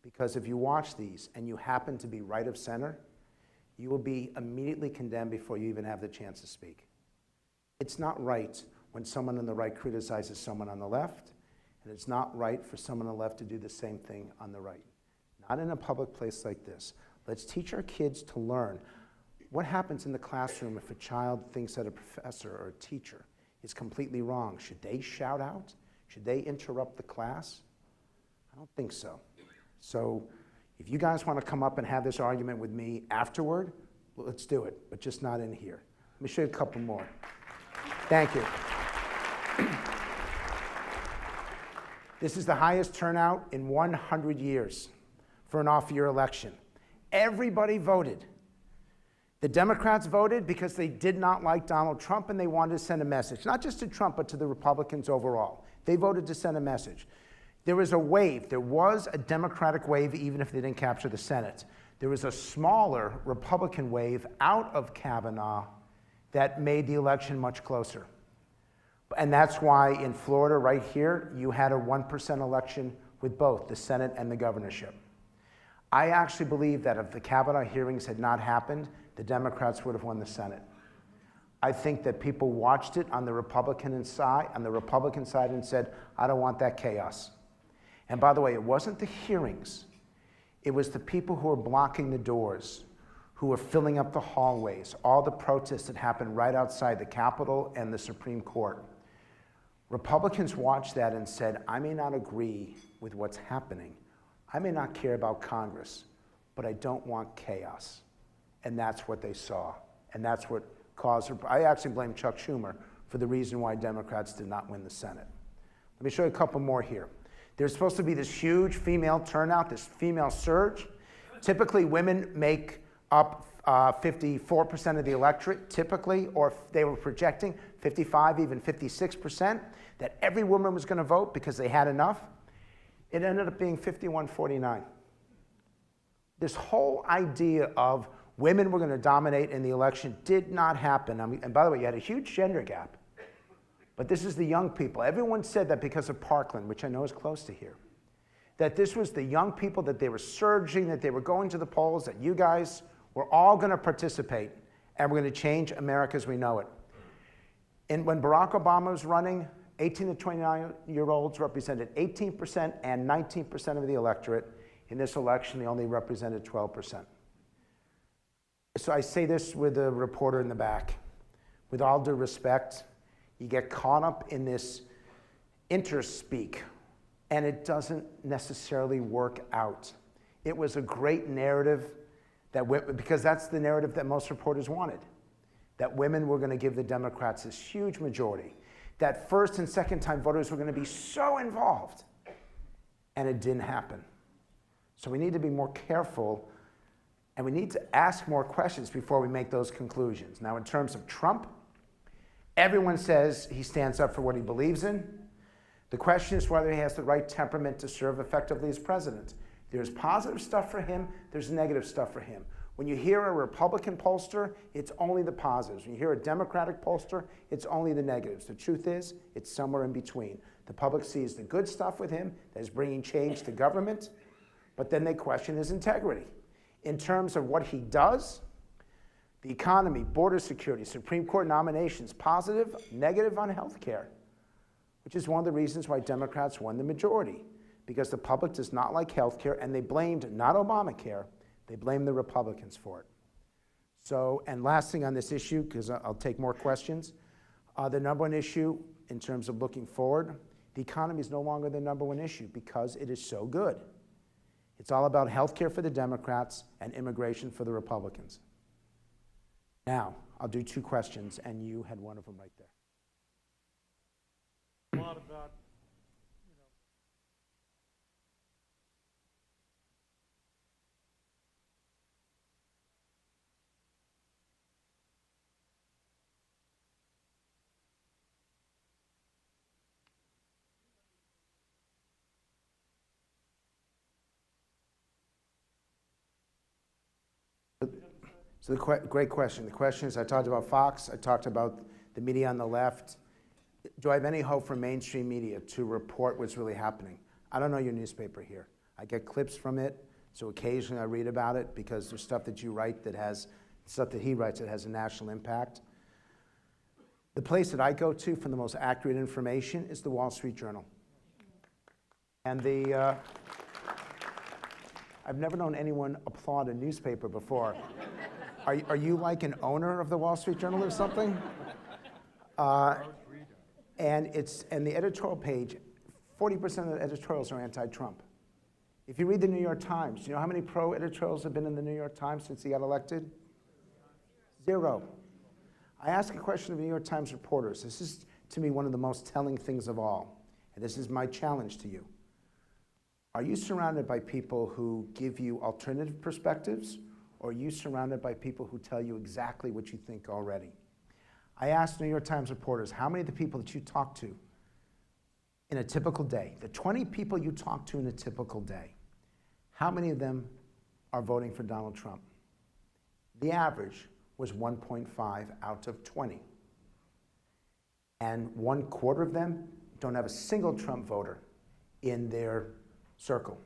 Because if you watch these and you happen to be right of center, you will be immediately condemned before you even have the chance to speak. It's not right when someone on the right criticizes someone on the left, and it's not right for someone on the left to do the same thing on the right. Not in a public place like this. Let's teach our kids to learn. What happens in the classroom if a child thinks that a professor or a teacher is completely wrong? Should they shout out? Should they interrupt the class? I don't think so. So if you guys want to come up and have this argument with me afterward, well, let's do it, but just not in here. Let me show you a couple more. Thank you. This is the highest turnout in 100 years for an off-year election. Everybody voted. The Democrats voted because they did not like Donald Trump and they wanted to send a message, not just to Trump, but to the Republicans overall. They voted to send a message. There was a wave. There was a Democratic wave, even if they didn't capture the Senate. There was a smaller Republican wave out of Kavanaugh that made the election much closer. And that's why in Florida, right here, you had a 1% election with both the Senate and the governorship. I actually believe that if the Kavanaugh hearings had not happened, the Democrats would have won the Senate. I think that people watched it on the Republican side and said, I don't want that chaos. And by the way, it wasn't the hearings. It was the people who were blocking the doors, who were filling up the hallways, all the protests that happened right outside the Capitol and the Supreme Court. Republicans watched that and said, I may not agree with what's happening. I may not care about Congress, but I don't want chaos. And that's what they saw. And that's what caused, I actually blame Chuck Schumer for the reason why Democrats did not win the Senate. Let me show you a couple more here. There's supposed to be this huge female turnout, this female surge. Typically, women make up 54% of the electorate, typically, or if they were projecting 55, even 56%, that every woman was going to vote because they had enough. It ended up being 51-49. This whole idea of women were going to dominate in the election did not happen. I mean, and by the way, you had a huge gender gap. But this is the young people. Everyone said that because of Parkland, which I know is close to here, that this was the young people, that they were surging, that they were going to the polls, that you guys were all going to participate, and we're going to change America as we know it. And when Barack Obama was running, 18 to 29-year-olds represented 18% and 19% of the electorate. In this election, they only represented 12%. So I say this with a reporter in the back. With all due respect, you get caught up in this interspeak, and it doesn't necessarily work out. It was a great narrative, because that's the narrative that most reporters wanted, that women were going to give the Democrats this huge majority, that first and second time voters were going to be so involved, and it didn't happen. So we need to be more careful, and we need to ask more questions before we make those conclusions. Now, in terms of Trump, everyone says he stands up for what he believes in. The question is whether he has the right temperament to serve effectively as president. There's positive stuff for him, there's negative stuff for him. When you hear a Republican pollster, it's only the positives. When you hear a Democratic pollster, it's only the negatives. The truth is, it's somewhere in between. The public sees the good stuff with him, that is bringing change to government, but then they question his integrity. In terms of what he does, the economy, border security, Supreme Court nominations, positive, negative on health care, which is one of the reasons why Democrats won the majority, because the public does not like health care, and they blamed not Obamacare, they blamed the Republicans for it. So, and last thing on this issue, because I'll take more questions, the number one issue in terms of looking forward, the economy is no longer the number one issue because it is so good. It's all about health care for the Democrats and immigration for the Republicans. Now, I'll do two questions, and you had one of them right there. A lot about, So great question. The question is, I talked about Fox, I talked about the media on the left. Do I have any hope for mainstream media to report what's really happening? I don't know your newspaper here. I get clips from it, so occasionally I read about it because there's stuff that you write that has, stuff that he writes that has a national impact. The place that I go to for the most accurate information is the Wall Street Journal. And I've never known anyone applaud a newspaper before. Are you like an owner of the Wall Street Journal or something? And the editorial page, 40% of the editorials are anti-Trump. If you read the New York Times, do you know how many pro-editorials have been in the New York Times since he got elected? 0. I ask a question of New York Times reporters. This is, to me, one of the most telling things of all. And this is my challenge to you. Are you surrounded by people who give you alternative perspectives, or are you surrounded by people who tell you exactly what you think already? I asked New York Times reporters, how many of the people that you talk to in a typical day, the 20 people you talk to in a typical day, how many of them are voting for Donald Trump? The average was 1.5 out of 20. And 1/4 of them don't have a single Trump voter in their circle.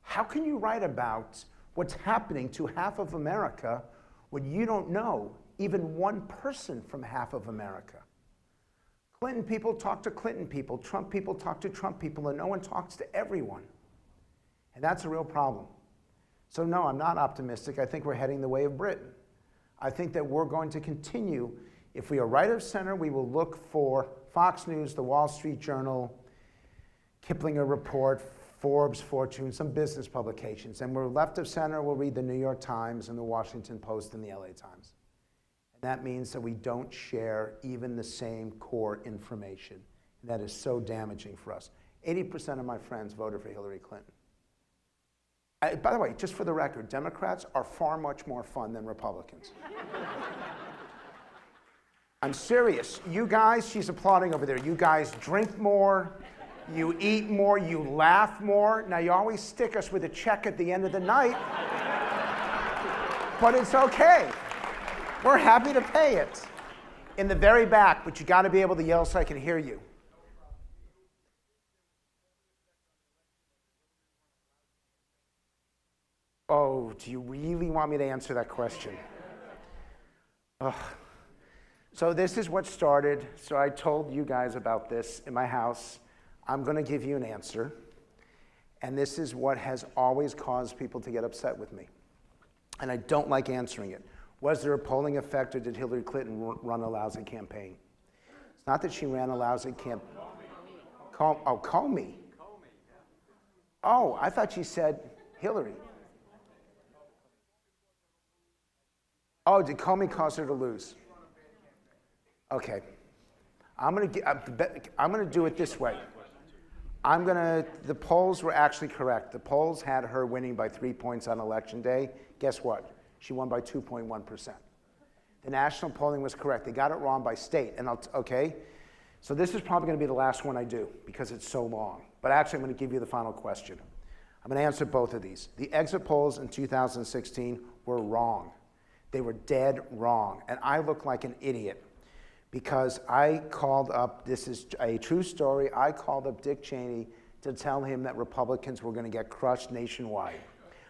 How can you write about what's happening to half of America when you don't know even one person from half of America? Clinton people talk to Clinton people, Trump people talk to Trump people, and no one talks to everyone. And that's a real problem. So no, I'm not optimistic. I think we're heading the way of Britain. I think that we're going to continue. If we are right of center, we will look for Fox News, the Wall Street Journal, Kiplinger Report, Forbes, Fortune, some business publications. And we're left of center, we'll read the New York Times and the Washington Post and the LA Times. And that means that we don't share even the same core information. And that is so damaging for us. 80% of my friends voted for Hillary Clinton. By the way, just for the record, Democrats are far much more fun than Republicans. I'm serious. You guys, she's applauding over there, you guys drink more, you eat more, you laugh more. Now, you always stick us with a check at the end of the night, but it's okay. We're happy to pay it. In the very back, but you got to be able to yell so I can hear you. Oh, do you really want me to answer that question? Ugh. So this is what started. So I told you guys about this in my house. I'm going to give you an answer. And this is what has always caused people to get upset with me. And I don't like answering it. Was there a polling effect, or did Hillary Clinton run a lousy campaign? It's not that she ran a lousy campaign. Comey. Oh, I thought she said Hillary. Oh, did Comey cause her to lose? Okay. I'm going to do it this way. The polls were actually correct. The polls had her winning by 3 points on Election Day. Guess what? She won by 2.1%. The national polling was correct. They got it wrong by state. And okay? So this is probably going to be the last one I do because it's so long. But actually, I'm going to give you the final question. I'm going to answer both of these. The exit polls in 2016 were wrong. They were dead wrong. And I look like an idiot because I called up, this is a true story, I called up Dick Cheney to tell him that Republicans were going to get crushed nationwide.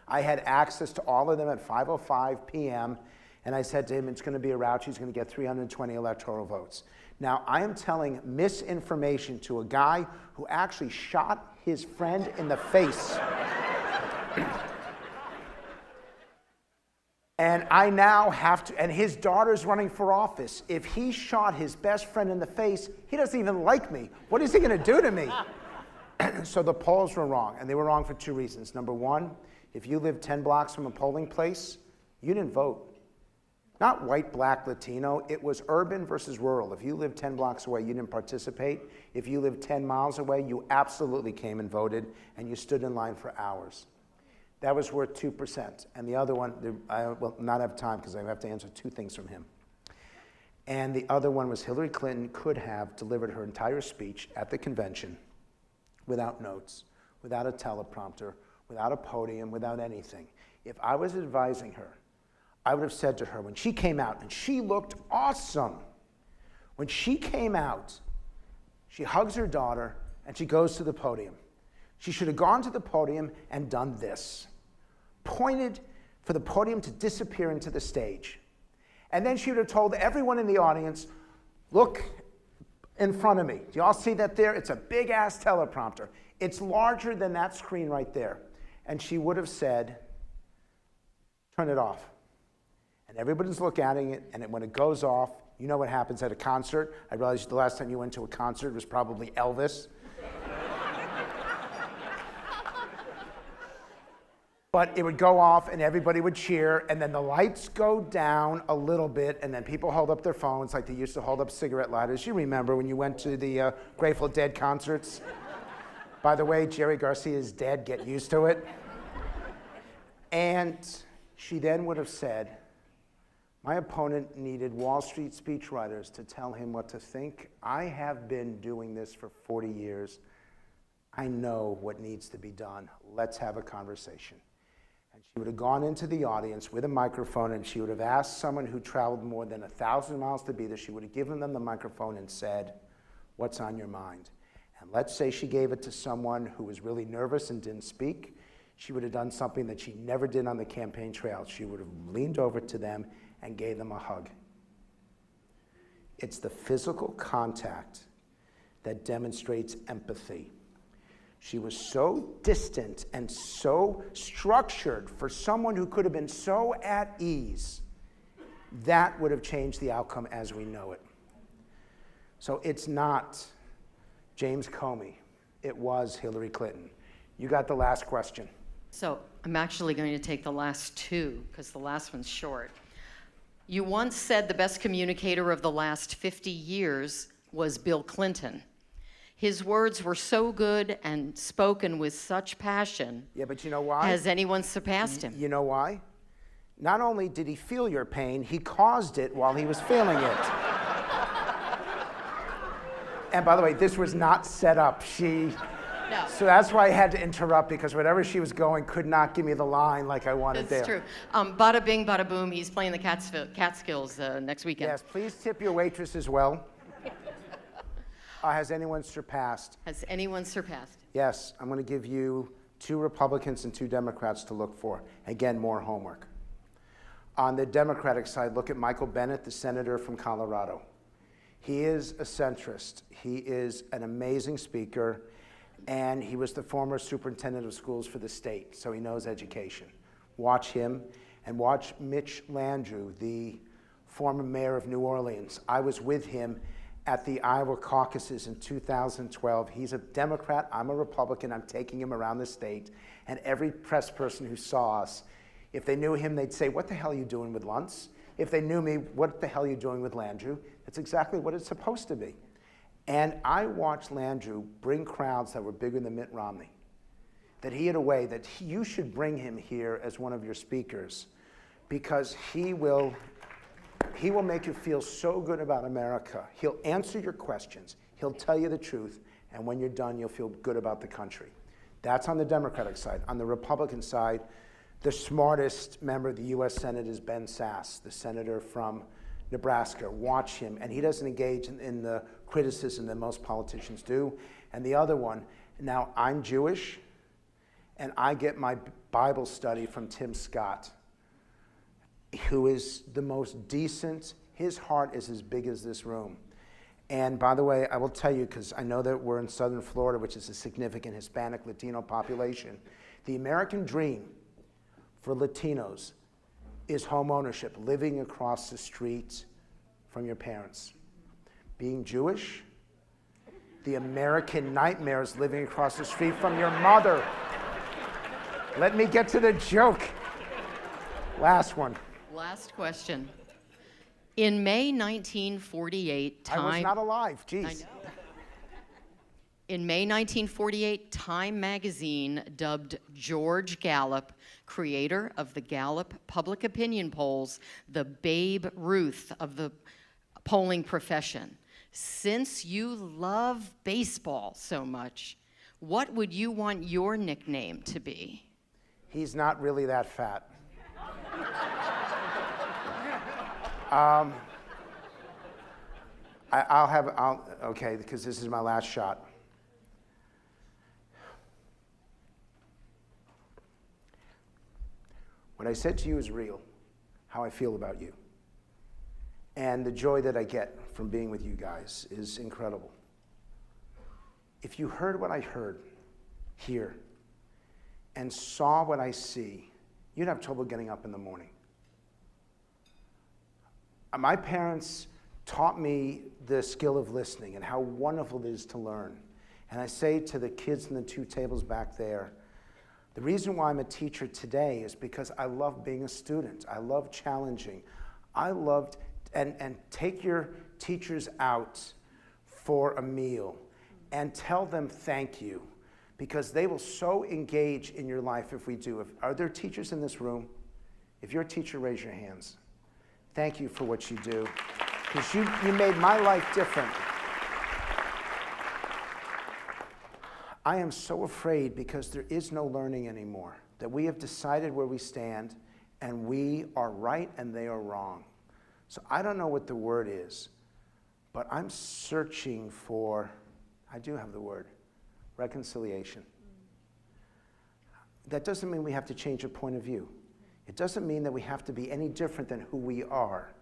I had access to all of them at 5:05 p.m., and I said to him, it's going to be a rout, he's going to get 320 electoral votes. Now, I am telling misinformation to a guy who actually shot his friend in the face. And I now have to, and his daughter's running for office. If he shot his best friend in the face, he doesn't even like me. What is he going to do to me? So the polls were wrong, and they were wrong for two reasons. Number one, if you live 10 blocks from a polling place, you didn't vote. Not white, black, Latino. It was urban versus rural. If you lived 10 blocks away, you didn't participate. If you lived 10 miles away, you absolutely came and voted, and you stood in line for hours. That was worth 2%. And the other one, I will not have time because I have to answer two things from him. And the other one was Hillary Clinton could have delivered her entire speech at the convention without notes, without a teleprompter, without a podium, without anything. If I was advising her, I would have said to her, when she came out, and she looked awesome, when she came out, she hugs her daughter, and she goes to the podium. She should have gone to the podium and done this. Pointed for the podium to disappear into the stage. And then she would have told everyone in the audience, look in front of me. Do you all see that there? It's a big-ass teleprompter. It's larger than that screen right there. And she would have said, turn it off. And everybody's looking at it, and when it goes off, you know what happens at a concert. I realized the last time you went to a concert was probably Elvis. But it would go off and everybody would cheer, and then the lights go down a little bit, and then people hold up their phones like they used to hold up cigarette lighters. You remember when you went to the Grateful Dead concerts? By the way, Jerry Garcia is dead, get used to it. And she then would have said, my opponent needed Wall Street speechwriters to tell him what to think. I have been doing this for 40 years. I know what needs to be done. Let's have a conversation. And she would have gone into the audience with a microphone, and she would have asked someone who traveled more than 1,000 miles to be there. She would have given them the microphone and said, what's on your mind? And let's say she gave it to someone who was really nervous and didn't speak. She would have done something that she never did on the campaign trail. She would have leaned over to them and gave them a hug. It's the physical contact that demonstrates empathy. She was so distant and so structured for someone who could have been so at ease. That would have changed the outcome as we know it. So it's not James Comey. It was Hillary Clinton. You got the last question. So I'm actually going to take the last two because the last one's short. You once said the best communicator of the last 50 years was Bill Clinton. His words were so good and spoken with such passion. Yeah, but you know why? Has anyone surpassed him? You know why? Not only did he feel your pain, he caused it while he was feeling it. And by the way, this was not set up. No. So that's why I had to interrupt, because whatever she was going could not give me the line like I wanted there. That's true. Bada bing, bada boom. He's playing the Catskills next weekend. Yes, please tip your waitress as well. Has anyone surpassed? Has anyone surpassed? Yes, I'm going to give you 2 Republicans and 2 Democrats to look for. Again, more homework. On the Democratic side, look at Michael Bennet, the senator from Colorado. He is a centrist. He is an amazing speaker, and he was the former superintendent of schools for the state, so he knows education. Watch him, and watch Mitch Landrieu, the former mayor of New Orleans. I was with him at the Iowa caucuses in 2012. He's a Democrat, I'm a Republican, I'm taking him around the state, and every press person who saw us, if they knew him, they'd say, what the hell are you doing with Luntz? If they knew me, what the hell are you doing with Landrieu? That's exactly what it's supposed to be. And I watched Landrieu bring crowds that were bigger than Mitt Romney, that he had a way that you should bring him here as one of your speakers, because he will make you feel so good about America. He'll answer your questions. He'll tell you the truth. And when you're done, you'll feel good about the country. That's on the Democratic side. On the Republican side, the smartest member of the U.S. Senate is Ben Sasse, the senator from Nebraska. Watch him, and he doesn't engage in the criticism that most politicians do. And the other one, now I'm Jewish, and I get my Bible study from Tim Scott, who is the most decent. His heart is as big as this room. And by the way, I will tell you, because I know that we're in southern Florida, which is a significant Hispanic Latino population, the American dream for Latinos is home ownership, living across the street from your parents. Being Jewish, the American nightmare is living across the street from your mother. Let me get to the joke. Last one. Last question. In May 1948, I was not alive, geez. I know. In May 1948, Time magazine dubbed George Gallup, creator of the Gallup Public Opinion polls, the Babe Ruth of the polling profession. Since you love baseball so much, what would you want your nickname to be? He's not really that fat. Okay, because this is my last shot. What I said to you is real, how I feel about you. And the joy that I get from being with you guys is incredible. If you heard what I heard here and saw what I see, you'd have trouble getting up in the morning. My parents taught me the skill of listening and how wonderful it is to learn. And I say to the kids in the two tables back there, the reason why I'm a teacher today is because I love being a student. I love challenging. I loved, and take your teachers out for a meal and tell them thank you, because they will so engage in your life if we do. Are there teachers in this room? If you're a teacher, raise your hands. Thank you for what you do, because you made my life different. I am so afraid because there is no learning anymore, that we have decided where we stand and we are right and they are wrong. So I don't know what the word is, but I'm searching for, I do have the word, reconciliation. That doesn't mean we have to change a point of view. It doesn't mean that we have to be any different than who we are.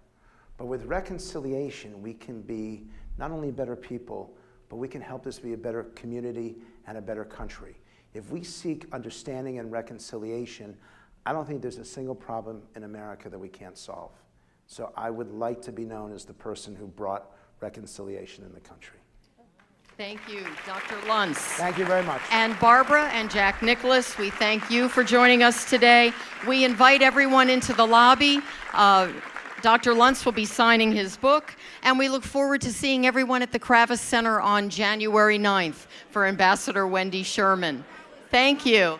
But with reconciliation, we can be not only better people, but we can help this be a better community and a better country. If we seek understanding and reconciliation, I don't think there's a single problem in America that we can't solve. So I would like to be known as the person who brought reconciliation in the country. Thank you, Dr. Luntz. Thank you very much. And Barbara and Jack Nicholas, we thank you for joining us today. We invite everyone into the lobby. Dr. Luntz will be signing his book, and we look forward to seeing everyone at the Kravis Center on January 9th for Ambassador Wendy Sherman. Thank you.